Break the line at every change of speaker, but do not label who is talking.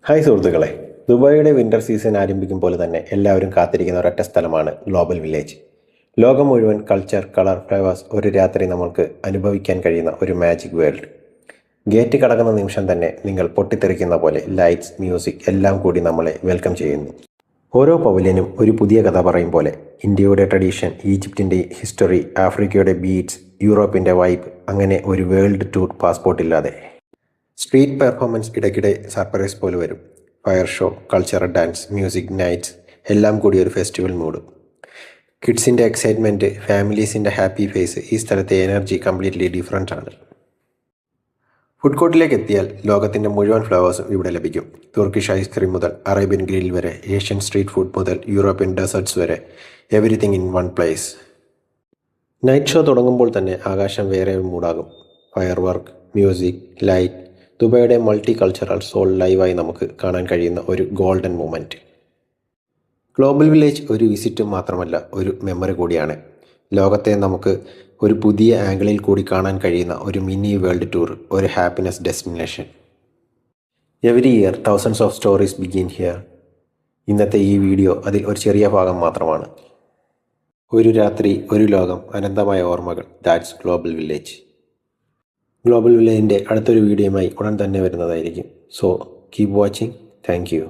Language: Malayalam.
ഹായ് സുഹൃത്തുക്കളെ, ദുബായിയുടെ വിൻ്റർ സീസൺ ആരംഭിക്കും പോലെ തന്നെ എല്ലാവരും കാത്തിരിക്കുന്ന ഒരൊറ്റ സ്ഥലമാണ് ഗ്ലോബൽ വില്ലേജ്. ലോകം മുഴുവൻ കൾച്ചർ, കളർ, ഫ്ലേവേഴ്സ് ഒരു രാത്രി നമ്മൾക്ക് അനുഭവിക്കാൻ കഴിയുന്ന ഒരു മാജിക് വേൾഡ്. ഗേറ്റ് കടക്കുന്ന നിമിഷം തന്നെ നിങ്ങൾ പൊട്ടിത്തെറിക്കുന്ന പോലെ ലൈറ്റ്സ്, മ്യൂസിക് എല്ലാം കൂടി നമ്മളെ വെൽക്കം ചെയ്യുന്നു. ഓരോ പവലിയനും ഒരു പുതിയ കഥ പറയും പോലെ. ഇന്ത്യയുടെ ട്രഡീഷൻ, ഈജിപ്തിൻ്റെ ഹിസ്റ്ററി, ആഫ്രിക്കയുടെ ബീറ്റ്സ്, യൂറോപ്പിൻ്റെ വൈബ്, അങ്ങനെ ഒരു വേൾഡ് ടൂർ പാസ്പോർട്ട് ഇല്ലാതെ. സ്ട്രീറ്റ് പെർഫോമൻസ് ഇടയ്ക്കിടെ സർപ്രൈസ് പോലെ വരും. Fire show, cultural dance, music nights എല്ലാം കൂടി ഒരു ഫെസ്റ്റിവൽ മൂഡ്. കിഡ്സിൻ്റെ എക്സൈറ്റ്മെൻറ്റ്, ഫാമിലീസിൻ്റെ ഹാപ്പി ഫേസ്, ഈ സ്ഥലത്തെ എനർജി കംപ്ലീറ്റ്ലി ഡിഫറെൻ്റ് ആണ്. ഫുഡ് കോർട്ടിലേക്ക് എത്തിയാൽ ലോകത്തിൻ്റെ മുഴുവൻ ഫ്ലേവേഴ്സും ഇവിടെ ലഭിക്കും. തുർക്കിഷ് ഐസ്ക്രീം മുതൽ അറേബ്യൻ ഗ്രിൽ വരെ, ഏഷ്യൻ സ്ട്രീറ്റ് ഫുഡ് മുതൽ യൂറോപ്യൻ ഡെസേർട്സ് വരെ, everything in one place. Night show തുടങ്ങുമ്പോൾ തന്നെ ആകാശം വേറെ മൂടാകും. ഫയർ വർക്ക്, മ്യൂസിക്, ലൈറ്റ്, ദുബായിയുടെ മൾട്ടി കൾച്ചറൽ സോൾ ലൈവായി നമുക്ക് കാണാൻ കഴിയുന്ന ഒരു ഗോൾഡൻ മൂമെൻറ്റ്. ഗ്ലോബൽ വില്ലേജ് ഒരു വിസിറ്റ് മാത്രമല്ല, ഒരു മെമ്മറി കൂടിയാണ്. ലോകത്തെ നമുക്ക് ഒരു പുതിയ ആംഗിളിൽ കൂടി കാണാൻ കഴിയുന്ന ഒരു മിനി വേൾഡ് ടൂർ, ഒരു happiness destination. Every year thousands of stories begin here. ഇന്നത്തെ ഈ വീഡിയോ അതിൽ ഒരു ചെറിയ ഭാഗം മാത്രമാണ്. ഒരു രാത്രി, ഒരു ലോകം, അനന്തമായ ഓർമ്മകൾ. That's global village. ഗ്ലോബൽ വില്ലേജിൻ്റെ അടുത്തൊരു വീഡിയോയുമായി ഉടൻ തന്നെ വരുന്നതായിരിക്കും. So keep watching. Thank you.